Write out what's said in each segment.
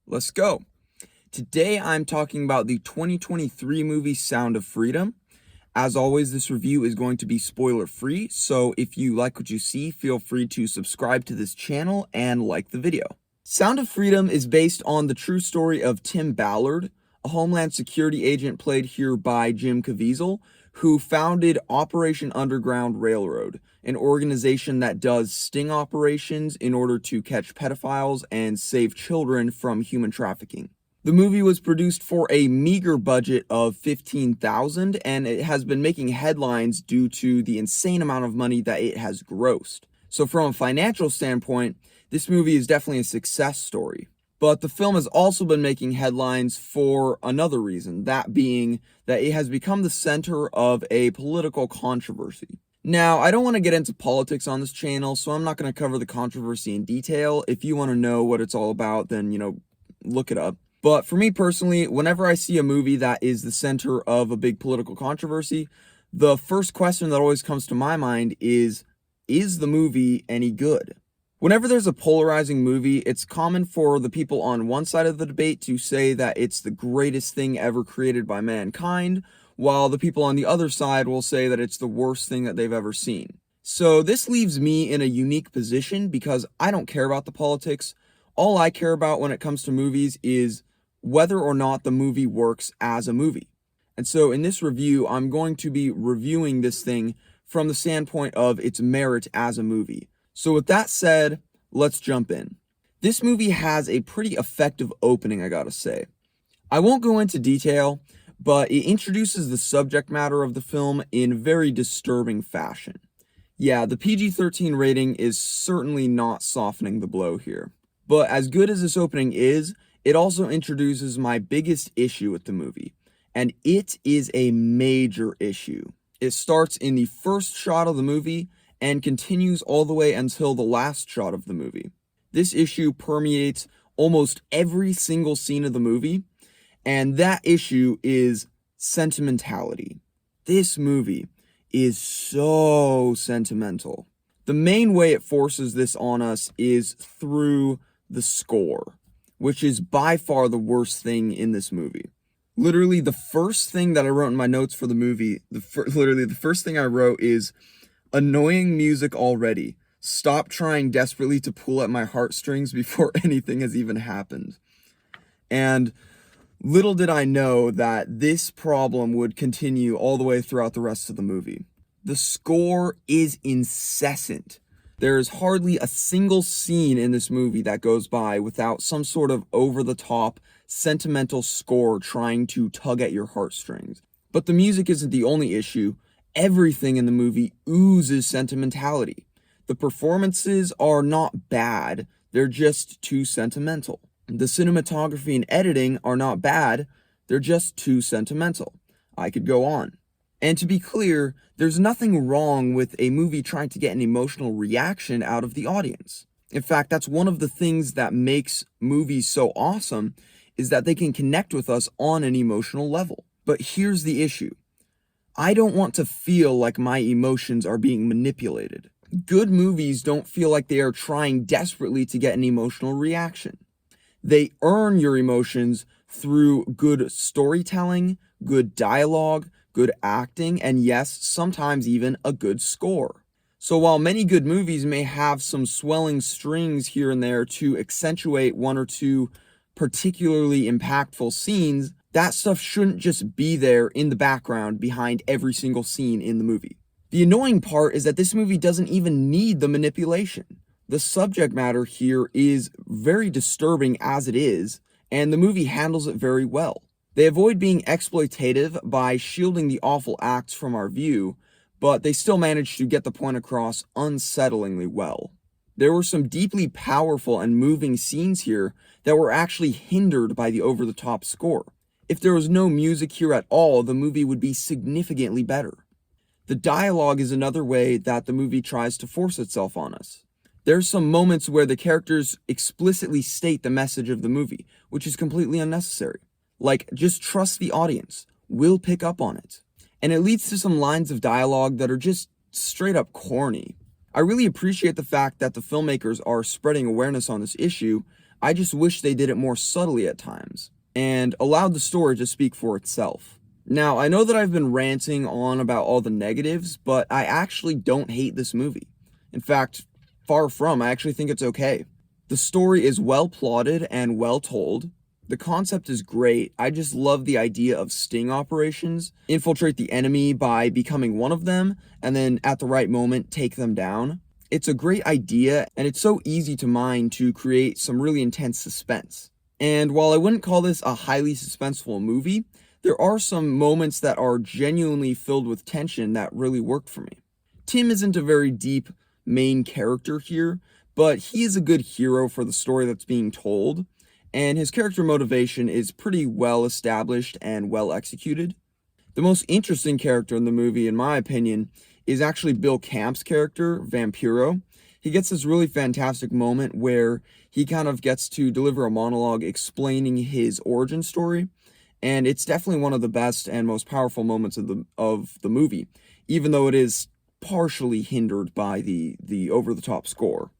Let's go. Today I'm talking about the 2023 movie Sound of Freedom. As always, this review is going to be spoiler free, so if you like what you see, feel free to subscribe to this channel and like the video. Sound of Freedom is based on the true story of Tim Ballard, a Homeland Security agent played here by Jim Caviezel, who founded Operation Underground Railroad, an organization that does sting operations in order to catch pedophiles and save children from human trafficking. The movie was produced for a meager budget of $15,000, and it has been making headlines due to the insane amount of money that it has grossed. So from a financial standpoint, this movie is definitely a success story. But the film has also been making headlines for another reason, that being that it has become the center of a political controversy. Now, I don't want to get into politics on this channel, so I'm not going to cover the controversy in detail. If you want to know what it's all about, then, look it up. But for me personally, whenever I see a movie that is the center of a big political controversy, the first question that always comes to my mind is the movie any good? Whenever there's a polarizing movie, it's common for the people on one side of the debate to say that it's the greatest thing ever created by mankind, while the people on the other side will say that it's the worst thing that they've ever seen. So this leaves me in a unique position because I don't care about the politics. All I care about when it comes to movies is whether or not the movie works as a movie. And so in this review, I'm going to be reviewing this thing from the standpoint of its merit as a movie. So with that said, let's jump in. This movie has a pretty effective opening, I gotta say. I won't go into detail, but it introduces the subject matter of the film in very disturbing fashion. Yeah, the PG-13 rating is certainly not softening the blow here. But as good as this opening is, it also introduces my biggest issue with the movie, and it is a major issue. It starts in the first shot of the movie and continues all the way until the last shot of the movie. This issue permeates almost every single scene of the movie, and that issue is sentimentality. This movie is so sentimental. The main way it forces this on us is through the score, which is by far the worst thing in this movie. Literally, the first thing that I wrote in my notes for the movie, the first thing I wrote is, annoying music already. Stop trying desperately to pull at my heartstrings before anything has even happened. And little did I know that this problem would continue all the way throughout the rest of the movie. The score is incessant. There is hardly a single scene in this movie that goes by without some sort of over-the-top, sentimental score trying to tug at your heartstrings. But the music isn't the only issue. Everything in the movie oozes sentimentality. The performances are not bad, they're just too sentimental. The cinematography and editing are not bad, they're just too sentimental. I could go on. And to be clear, there's nothing wrong with a movie trying to get an emotional reaction out of the audience. In fact, that's one of the things that makes movies so awesome, is that they can connect with us on an emotional level. But here's the issue. I don't want to feel like my emotions are being manipulated. Good movies don't feel like they are trying desperately to get an emotional reaction. They earn your emotions through good storytelling, good dialogue, good acting, and yes, sometimes even a good score. So while many good movies may have some swelling strings here and there to accentuate one or two particularly impactful scenes, that stuff shouldn't just be there in the background behind every single scene in the movie. The annoying part is that this movie doesn't even need the manipulation. The subject matter here is very disturbing as it is, and the movie handles it very well. They avoid being exploitative by shielding the awful acts from our view, but they still manage to get the point across unsettlingly well. There were some deeply powerful and moving scenes here that were actually hindered by the over-the-top score. If there was no music here at all, the movie would be significantly better. The dialogue is another way that the movie tries to force itself on us. There's some moments where the characters explicitly state the message of the movie, which is completely unnecessary. Like, just trust the audience. We'll pick up on it. And it leads to some lines of dialogue that are just straight up corny. I really appreciate the fact that the filmmakers are spreading awareness on this issue. I just wish they did it more subtly at times, and allowed the story to speak for itself. Now, I know that I've been ranting on about all the negatives, but I actually don't hate this movie. In fact, far from, I actually think it's okay. The story is well plotted and well told. The concept is great. I just love the idea of sting operations. Infiltrate the enemy by becoming one of them, and then at the right moment, take them down. It's a great idea, and it's so easy to mine to create some really intense suspense. And while I wouldn't call this a highly suspenseful movie, there are some moments that are genuinely filled with tension that really worked for me. Tim isn't a very deep main character here, but he is a good hero for the story that's being told, and his character motivation is pretty well established and well executed. The most interesting character in the movie, in my opinion, is actually Bill Camp's character, Vampiro. He gets this really fantastic moment where he kind of gets to deliver a monologue explaining his origin story, and it's definitely one of the best and most powerful moments of the movie, even though it is partially hindered by the over-the-top score.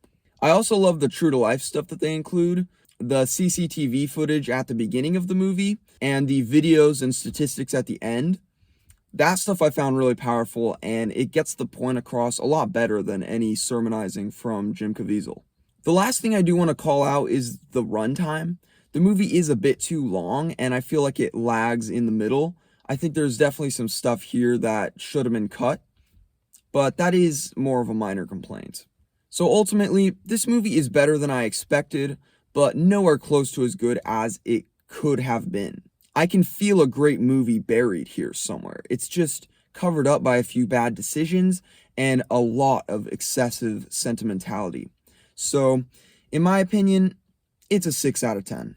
I also love the true-to-life stuff that they include, the CCTV footage at the beginning of the movie, and the videos and statistics at the end. That stuff I found really powerful, and it gets the point across a lot better than any sermonizing from Jim Caviezel. The last thing I do want to call out is the runtime. The movie is a bit too long, and I feel like it lags in the middle. I think there's definitely some stuff here that should have been cut, but that is more of a minor complaint. So ultimately, this movie is better than I expected, but nowhere close to as good as it could have been. I can feel a great movie buried here somewhere. It's just covered up by a few bad decisions and a lot of excessive sentimentality. So, in my opinion, it's a 6 out of 10.